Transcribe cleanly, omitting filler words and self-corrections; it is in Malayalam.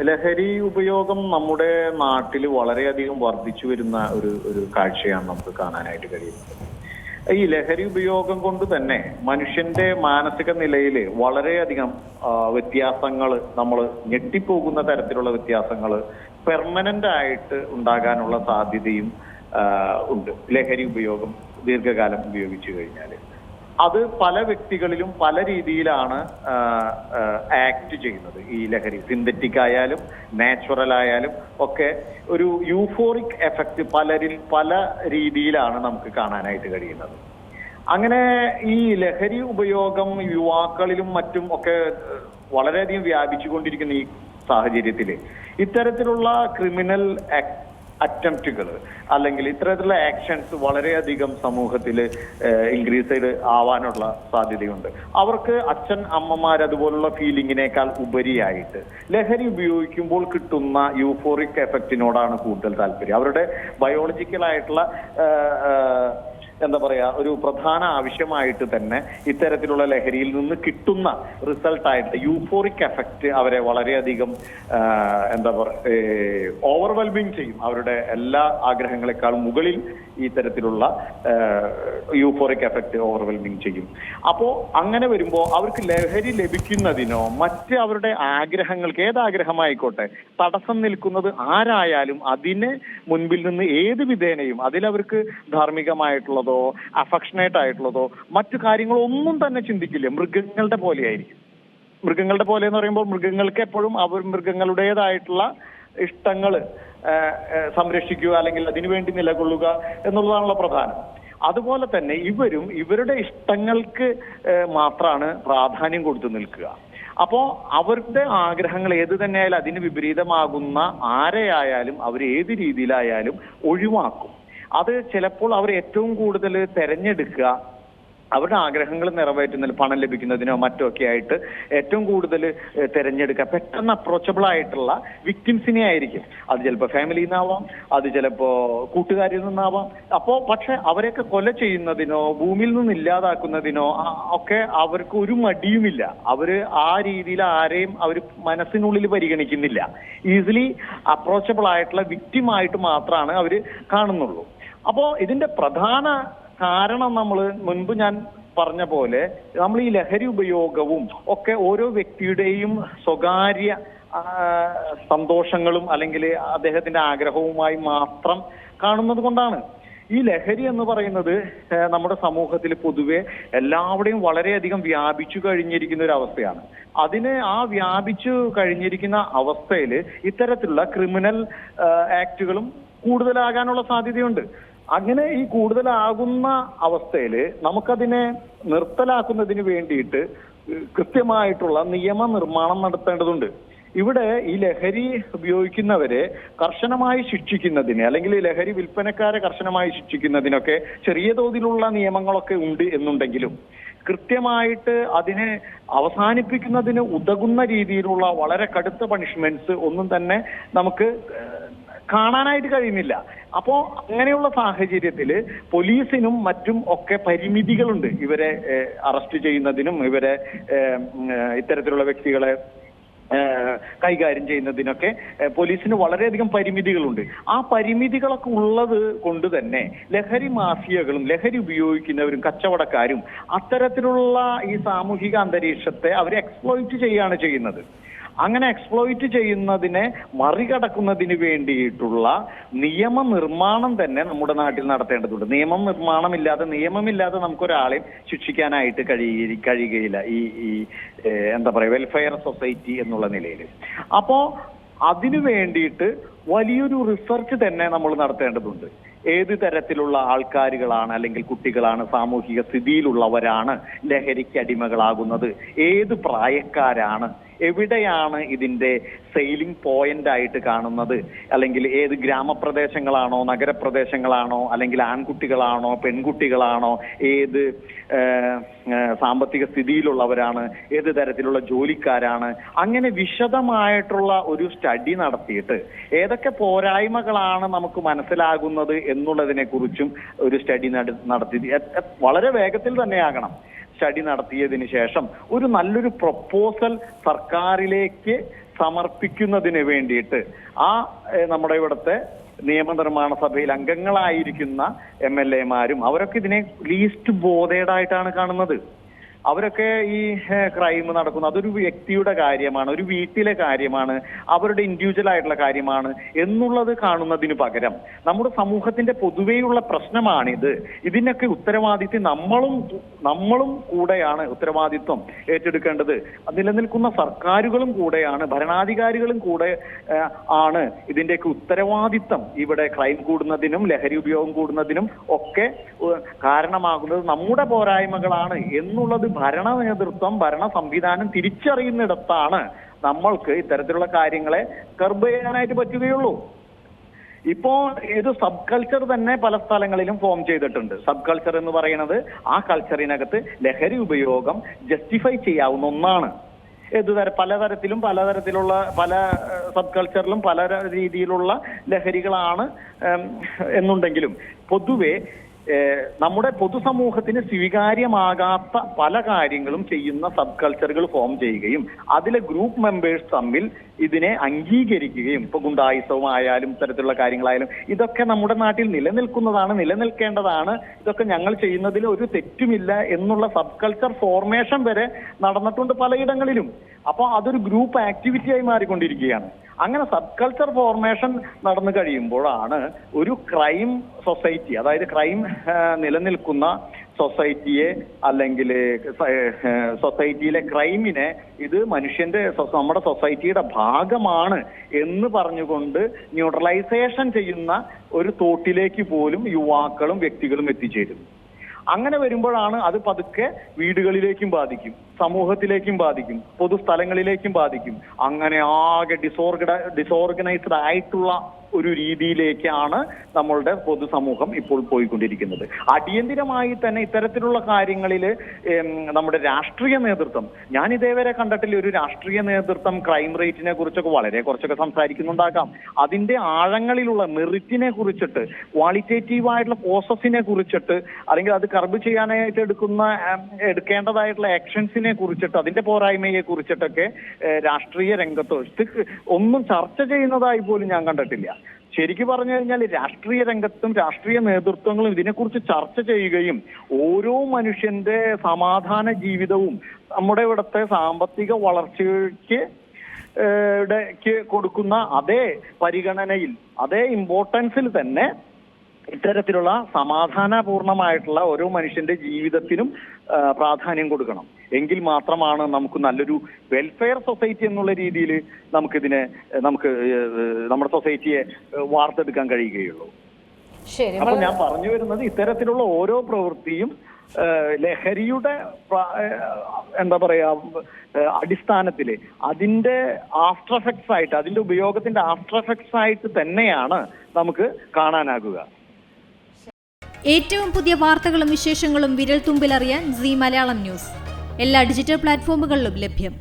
ലഹരി ഉപയോഗം നമ്മുടെ നാട്ടിൽ വളരെയധികം വർദ്ധിച്ചു വരുന്ന ഒരു കാഴ്ചയാണ് നമുക്ക് കാണാനായിട്ട് കഴിയുന്നത്. ഈ ലഹരി ഉപയോഗം കൊണ്ട് തന്നെ മനുഷ്യന്റെ മാനസിക നിലയിൽ വളരെയധികം വ്യത്യാസങ്ങൾ, നമ്മൾ ഞെട്ടിപ്പോകുന്ന തരത്തിലുള്ള വ്യത്യാസങ്ങൾ പെർമനന്റ് ആയിട്ട് ഉണ്ടാകാനുള്ള സാധ്യതയും ഉണ്ട്. ലഹരി ഉപയോഗം ദീർഘകാലം ഉപയോഗിച്ചു കഴിഞ്ഞാൽ അത് പല വ്യക്തികളിലും പല രീതിയിലാണ് ആക്ട് ചെയ്യുന്നത്. ഈ ലഹരി സിന്തറ്റിക് ആയാലും നാച്ചുറൽ ആയാലും ഒക്കെ ഒരു യൂഫോറിക് എഫക്റ്റ് പലരിൽ പല രീതിയിലാണ് നമുക്ക് കാണാനായിട്ട് കഴിയുന്നത്. അങ്ങനെ ഈ ലഹരി ഉപയോഗം യുവാക്കളിലും മറ്റും ഒക്കെ വളരെയധികം വ്യാപിച്ചുകൊണ്ടിരിക്കുന്ന ഈ സാഹചര്യത്തിൽ ഇത്തരത്തിലുള്ള ക്രിമിനൽ അറ്റംപ്റ്റുകൾ അല്ലെങ്കിൽ ഇത്തരത്തിലുള്ള ആക്ഷൻസ് വളരെയധികം സമൂഹത്തിൽ ഇൻക്രീസ് ആവാനുള്ള സാധ്യതയുണ്ട്. അവർക്ക് അച്ഛൻ അമ്മമാർ അതുപോലുള്ള ഫീലിങ്ങിനേക്കാൾ ഉപരിയായിട്ട് ലഹരി ഉപയോഗിക്കുമ്പോൾ കിട്ടുന്ന യൂഫോറിക് എഫക്റ്റിനോടാണ് കൂടുതൽ താല്പര്യം. അവരുടെ ബയോളജിക്കലായിട്ടുള്ള എന്താ പറയാ, ഒരു പ്രധാന ആവശ്യമായിട്ട് തന്നെ ഇത്തരത്തിലുള്ള ലഹരിയിൽ നിന്ന് കിട്ടുന്ന റിസൾട്ടായിട്ട് യൂഫോറിക് എഫക്റ്റ് അവരെ വളരെയധികം എന്താ പറയുക ഓവർവെൽമിങ് ചെയ്യും. അവരുടെ എല്ലാ ആഗ്രഹങ്ങളെക്കാളും മുകളിൽ ഈ തരത്തിലുള്ള യൂഫോറിക് എഫക്റ്റ് ഓവർവെൽമിങ് ചെയ്യും. അപ്പോ അങ്ങനെ വരുമ്പോൾ അവർക്ക് ലഹരി ലഭിക്കുന്നതിനോ മറ്റ് അവരുടെ ആഗ്രഹങ്ങൾക്ക്, ഏതാഗ്രഹമായിക്കോട്ടെ, തടസ്സം നിൽക്കുന്നത് ആരായാലും അതിന് മുൻപിൽ നിന്ന് ഏത് വിധേനയും അതിലവർക്ക് ധാർമ്മികമായിട്ടുള്ളതോ അഫക്ഷനേറ്റ് ആയിട്ടുള്ളതോ മറ്റു കാര്യങ്ങളോ ഒന്നും തന്നെ ചിന്തിക്കില്ല. മൃഗങ്ങളുടെ പോലെയായിരിക്കും. മൃഗങ്ങളുടെ പോലെ എന്ന് പറയുമ്പോൾ മൃഗങ്ങൾക്ക് എപ്പോഴും അവർ മൃഗങ്ങളുടേതായിട്ടുള്ള ഇഷ്ടങ്ങൾ സംരക്ഷിക്കുക അല്ലെങ്കിൽ അതിനുവേണ്ടി നിലകൊള്ളുക എന്നുള്ളതാണല്ലോ പ്രധാനം. അതുപോലെ തന്നെ ഇവരും ഇവരുടെ ഇഷ്ടങ്ങൾക്ക് മാത്രമാണ് പ്രാധാന്യം കൊടുത്തു നിൽക്കുക. അപ്പോ അവരുടെ ആഗ്രഹങ്ങൾ ഏത് തന്നെയായാലും അതിന് വിപരീതമാകുന്ന ആരെയായാലും അവർ ഏത് രീതിയിലായാലും ഒഴിവാക്കും. അത് ചിലപ്പോൾ അവർ ഏറ്റവും കൂടുതൽ തെരഞ്ഞെടുക്കുക അവരുടെ ആഗ്രഹങ്ങൾ നിറവേറ്റുന്നതിൽ പണം ലഭിക്കുന്നതിനോ മറ്റോ ഒക്കെ ആയിട്ട് ഏറ്റവും കൂടുതൽ തെരഞ്ഞെടുക്കുക പെട്ടെന്ന് അപ്രോച്ചബിൾ ആയിട്ടുള്ള വിക്ടിംസിനെ ആയിരിക്കും. അത് ചിലപ്പോൾ ഫാമിലിയിൽ നിന്നാവാം, അത് ചിലപ്പോ കൂട്ടുകാരിൽ നിന്നാവാം. പക്ഷെ അവരെയൊക്കെ കൊല ചെയ്യുന്നതിനോ ഭൂമിയിൽ നിന്ന് ഇല്ലാതാക്കുന്നതിനോ ഒക്കെ അവർക്ക് ഒരു മടിയുമില്ല. അവര് ആ രീതിയിൽ ആരെയും അവർ മനസ്സിനുള്ളിൽ പരിഗണിക്കുന്നില്ല. ഈസിലി അപ്രോച്ചബിൾ ആയിട്ടുള്ള വിക്ടിമായിട്ട് മാത്രമാണ് അവര് കാണുന്നുള്ളൂ. അപ്പോ ഇതിന്റെ പ്രധാന കാരണം നമ്മൾ മുൻപ് ഞാൻ പറഞ്ഞ പോലെ നമ്മൾ ഈ ലഹരി ഉപയോഗവും ഒക്കെ ഓരോ വ്യക്തിയുടെയും സ്വകാര്യ സന്തോഷങ്ങളും അല്ലെങ്കിൽ അദ്ദേഹത്തിന്റെ ആഗ്രഹവുമായി മാത്രം കാണുന്നത് കൊണ്ടാണ്. ഈ ലഹരി എന്ന് പറയുന്നത് നമ്മുടെ സമൂഹത്തിൽ പൊതുവെ എല്ലാവരുടെയും വളരെയധികം വ്യാപിച്ചു കഴിഞ്ഞിരിക്കുന്ന ഒരു അവസ്ഥയാണ്. ആ വ്യാപിച്ചു കഴിഞ്ഞിരിക്കുന്ന അവസ്ഥയിൽ ഇത്തരത്തിലുള്ള ക്രിമിനൽ ആക്ടുകളും കൂടുതലാകാനുള്ള സാധ്യതയുണ്ട്. അങ്ങനെ ഈ കൂടുതലാകുന്ന അവസ്ഥയിൽ നമുക്കതിനെ നിർത്തലാക്കുന്നതിന് വേണ്ടിയിട്ട് കൃത്യമായിട്ടുള്ള നിയമനിർമ്മാണം നടത്തേണ്ടതുണ്ട്. ഇവിടെ ഈ ലഹരി ഉപയോഗിക്കുന്നവരെ കർശനമായി ശിക്ഷിക്കുന്നതിന് അല്ലെങ്കിൽ ലഹരി വിൽപ്പനക്കാരെ കർശനമായി ശിക്ഷിക്കുന്നതിനൊക്കെ ചെറിയ തോതിലുള്ള നിയമങ്ങളൊക്കെ ഉണ്ട് എന്നുണ്ടെങ്കിലും കൃത്യമായിട്ട് അതിനെ അവസാനിപ്പിക്കുന്നതിന് ഉതകുന്ന രീതിയിലുള്ള വളരെ കടുത്ത പണിഷ്മെന്റ്സ് ഒന്നും തന്നെ നമുക്ക് കാണാനായിട്ട് കഴിയുന്നില്ല. അപ്പോ അങ്ങനെയുള്ള സാഹചര്യത്തിൽ പോലീസിനും മറ്റും ഒക്കെ പരിമിതികളുണ്ട്. ഇവരെ അറസ്റ്റ് ചെയ്യുന്നതിനും ഇവരെ ഇത്തരത്തിലുള്ള വ്യക്തികളെ കൈകാര്യം ചെയ്യുന്നതിനൊക്കെ പോലീസിന് വളരെയധികം പരിമിതികളുണ്ട്. ആ പരിമിതികളൊക്കെ ഉള്ളത് കൊണ്ട് തന്നെ ലഹരി മാഫിയകളും ലഹരി ഉപയോഗിക്കുന്നവരും കച്ചവടക്കാരും അത്തരത്തിലുള്ള ഈ സാമൂഹിക അന്തരീക്ഷത്തെ അവർ എക്സ്പ്ലോയിറ്റ് ചെയ്യുകയാണ് ചെയ്യുന്നത്. അങ്ങനെ എക്സ്പ്ലോയിറ്റ് ചെയ്യുന്നതിനെ മറികടക്കുന്നതിന് വേണ്ടിയിട്ടുള്ള നിയമനിർമ്മാണം തന്നെ നമ്മുടെ നാട്ടിൽ നടത്തേണ്ടതുണ്ട്. നിയമമില്ലാതെ നമുക്കൊരാളെയും ശിക്ഷിക്കാനായിട്ട് കഴിയുകയില്ല ഈ എന്താ പറയുക വെൽഫെയർ സൊസൈറ്റി എന്നുള്ള നിലയിൽ. അപ്പോ അതിനു വേണ്ടിയിട്ട് വലിയൊരു റിസർച്ച് തന്നെ നമ്മൾ നടത്തേണ്ടതുണ്ട്. ഏത് തരത്തിലുള്ള ആൾക്കാരുകളാണ് അല്ലെങ്കിൽ കുട്ടികളാണ് സാമൂഹിക സ്ഥിതിയിലുള്ളവരാണ് ലഹരിക്ക് അടിമകളാകുന്നത്, ഏത് പ്രായക്കാരാണ്, എവിടെയാണ് ഇതിന്റെ സെയിലിംഗ് പോയിന്റ് ആയിട്ട് കാണുന്നത്, അല്ലെങ്കിൽ ഏത് ഗ്രാമപ്രദേശങ്ങളാണോ നഗരപ്രദേശങ്ങളാണോ അല്ലെങ്കിൽ ആൺകുട്ടികളാണോ പെൺകുട്ടികളാണോ, ഏത് സാമ്പത്തിക സ്ഥിതിയിലുള്ളവരാണ്, ഏത് തരത്തിലുള്ള ജോലിക്കാരാണ്, അങ്ങനെ വിശദമായിട്ടുള്ള ഒരു സ്റ്റഡി നടത്തിയിട്ട് ഏതൊക്കെ പോരായ്മകളാണ് നമുക്ക് മനസ്സിലാകുന്നത് എന്നുള്ളതിനെ കുറിച്ചും ഒരു സ്റ്റഡി നടത്തി വളരെ വേഗത്തിൽ തന്നെയാകണം. സ്റ്റഡി നടത്തിയതിന് ശേഷം ഒരു നല്ലൊരു പ്രൊപ്പോസൽ സർക്കാരിലേക്ക് സമർപ്പിക്കുന്നതിന് വേണ്ടിയിട്ട് നമ്മുടെ ഇവിടുത്തെ നിയമനിർമ്മാണ സഭയിൽ അംഗങ്ങളായിരിക്കുന്ന MLA-മാരും അവരൊക്കെ ഇതിനെ ലീസ്റ്റ് ബോധേഡായിട്ടാണ് കാണുന്നത്. അവരൊക്കെ ഈ ക്രൈം നടക്കുന്നു, അതൊരു വ്യക്തിയുടെ കാര്യമാണ്, ഒരു വീട്ടിലെ കാര്യമാണ്, അവരുടെ ഇൻഡിവിജ്വൽ ആയിട്ടുള്ള കാര്യമാണ് എന്നുള്ളത് കാണുന്നതിന് പകരം നമ്മുടെ സമൂഹത്തിന്റെ പൊതുവെയുള്ള പ്രശ്നമാണിത്. ഇതിനൊക്കെ ഉത്തരവാദിത്വം നമ്മളും കൂടെയാണ് ഉത്തരവാദിത്വം ഏറ്റെടുക്കേണ്ടത്. നിലനിൽക്കുന്ന സർക്കാരുകളും കൂടെയാണ്, ഭരണാധികാരികളും കൂടെ ആണ് ഇതിന്റെയൊക്കെ ഉത്തരവാദിത്വം. ഇവിടെ ക്രൈം കൂടുന്നതിനും ലഹരി ഉപയോഗം കൂടുന്നതിനും ഒക്കെ കാരണമാകുന്നത് നമ്മുടെ പോരായ്മകളാണ് എന്നുള്ളത് ഭരണ നേതൃത്വം, ഭരണ സംവിധാനം തിരിച്ചറിയുന്നിടത്താണ് നമ്മൾക്ക് ഇത്തരത്തിലുള്ള കാര്യങ്ങളെ കർബ് ചെയ്യാനായിട്ട് പറ്റുകയുള്ളൂ. ഇപ്പോ ഇത് സബ് കൾച്ചർ തന്നെ പല സ്ഥലങ്ങളിലും ഫോം ചെയ്തിട്ടുണ്ട്. സബ് കൾച്ചർ എന്ന് പറയുന്നത് ആ കൾച്ചറിനകത്ത് ലഹരി ഉപയോഗം ജസ്റ്റിഫൈ ചെയ്യാവുന്ന ഒന്നാണ്. പലതരത്തിലുള്ള പല സബ് കൾച്ചറിലും പല രീതിയിലുള്ള ലഹരികളാണ് എന്നുണ്ടെങ്കിലും പൊതുവെ നമ്മുടെ പൊതുസമൂഹത്തിന് സ്വീകാര്യമാകാത്ത പല കാര്യങ്ങളും ചെയ്യുന്ന സബ് കൾച്ചറുകൾ ഫോം ചെയ്യുകയും അതിലെ ഗ്രൂപ്പ് മെമ്പേഴ്സ് തമ്മിൽ ഇതിനെ അംഗീകരിക്കുകയും, ഇപ്പൊ ഗുണ്ടായുസവുമായാലും ഇത്തരത്തിലുള്ള കാര്യങ്ങളായാലും ഇതൊക്കെ നമ്മുടെ നാട്ടിൽ നിലനിൽക്കേണ്ടതാണ്, ഇതൊക്കെ ഞങ്ങൾ ചെയ്യുന്നതിൽ ഒരു തെറ്റുമില്ല എന്നുള്ള സബ് കൾച്ചർ ഫോർമേഷൻ വരെ നടന്നിട്ടുണ്ട് പലയിടങ്ങളിലും. അപ്പോൾ അതൊരു ഗ്രൂപ്പ് ആക്ടിവിറ്റിയായി മാറിക്കൊണ്ടിരിക്കുകയാണ്. അങ്ങനെ സബ് കൾച്ചർ ഫോർമേഷൻ നടന്നു കഴിയുമ്പോഴാണ് ഒരു ക്രൈം സൊസൈറ്റി, അതായത് ക്രൈം നിലനിൽക്കുന്ന സൊസൈറ്റിയെ അല്ലെങ്കിൽ സൊസൈറ്റിയിലെ ക്രൈമിനെ ഇത് നമ്മുടെ സൊസൈറ്റിയുടെ ഭാഗമാണ് എന്ന് പറഞ്ഞുകൊണ്ട് ന്യൂട്രലൈസേഷൻ ചെയ്യുന്ന ഒരു തോട്ടിലേക്ക് പോലും യുവാക്കളും വ്യക്തികളും എത്തിച്ചേരുന്നു. അങ്ങനെ വരുമ്പോഴാണ് അത് പതുക്കെ വീടുകളിലേക്കും ബാധിക്കും, സമൂഹത്തിലേക്കും ബാധിക്കും, പൊതുസ്ഥലങ്ങളിലേക്കും ബാധിക്കും. അങ്ങനെ ആകെ ഡിസോർഗനൈസ്ഡ് ആയിട്ടുള്ള ഒരു രീതിയിലേക്കാണ് നമ്മളുടെ പൊതുസമൂഹം ഇപ്പോൾ പോയിക്കൊണ്ടിരിക്കുന്നത്. അടിയന്തിരമായി തന്നെ ഇത്തരത്തിലുള്ള കാര്യങ്ങളിൽ നമ്മുടെ രാഷ്ട്രീയ നേതൃത്വം, ഞാൻ ഇതേവരെ കണ്ടിട്ടില്ല ഒരു രാഷ്ട്രീയ നേതൃത്വം ക്രൈം റേറ്റിനെ കുറിച്ചൊക്കെ കുറച്ചൊക്കെ സംസാരിക്കുന്നുണ്ടാകാം. അതിന്റെ ആഴങ്ങളിലുള്ള മെറിറ്റിനെ കുറിച്ചിട്ട്, ക്വാളിറ്റേറ്റീവ് ആയിട്ടുള്ള പ്രോസസ്സിനെ കുറിച്ചിട്ട്, അല്ലെങ്കിൽ അത് കർബ് ചെയ്യാനായിട്ട് എടുക്കേണ്ടതായിട്ടുള്ള ആക്ഷൻസിനെ കുറിച്ചിട്ട്, അതിന്റെ പോരായ്മയെ കുറിച്ചിട്ടൊക്കെ രാഷ്ട്രീയ രംഗത്തോ ഒന്നും ചർച്ച ചെയ്യുന്നതായി പോലും ഞാൻ കണ്ടിട്ടില്ല. ശരിക്കും പറഞ്ഞു കഴിഞ്ഞാൽ രാഷ്ട്രീയ രംഗത്തും രാഷ്ട്രീയ നേതൃത്വങ്ങളും ഇതിനെക്കുറിച്ച് ചർച്ച ചെയ്യുകയും ഓരോ മനുഷ്യന്റെ സമാധാന ജീവിതവും നമ്മുടെ ഇവിടുത്തെ സാമ്പത്തിക വളർച്ചയ്ക്ക് കൊടുക്കുന്ന അതേ പരിഗണനയിൽ, അതേ ഇമ്പോർട്ടൻസിൽ തന്നെ ഇത്തരത്തിലുള്ള സമാധാനപൂർണമായിട്ടുള്ള ഓരോ മനുഷ്യന്റെ ജീവിതത്തിനും പ്രാധാന്യം കൊടുക്കണം. എങ്കിൽ മാത്രമാണ് നമുക്ക് നല്ലൊരു വെൽഫെയർ സൊസൈറ്റി എന്നുള്ള രീതിയിൽ നമ്മുടെ സൊസൈറ്റിയെ വാർത്തെടുക്കാൻ കഴിയുകയുള്ളൂ. അപ്പൊ ഞാൻ പറഞ്ഞു വരുന്നത് ഇത്തരത്തിലുള്ള ഓരോ പ്രവൃത്തിയും ലഹരിയുടെ അടിസ്ഥാനത്തില് അതിന്റെ ആഫ്റ്റർ എഫക്ട്സ് ആയിട്ട്, അതിന്റെ ഉപയോഗത്തിന്റെ ആഫ്റ്റർ എഫക്ട്സ് ആയിട്ട് തന്നെയാണ് നമുക്ക് കാണാനാകുക. ഏറ്റവും പുതിയ വാർത്തകളും വിശേഷങ്ങളും വിരൽ തുമ്പിലറിയാൻ സീ മലയാളം ന്യൂസ് എല്ലാ ഡിജിറ്റൽ പ്ലാറ്റ്ഫോമുകളിലും ലഭ്യം.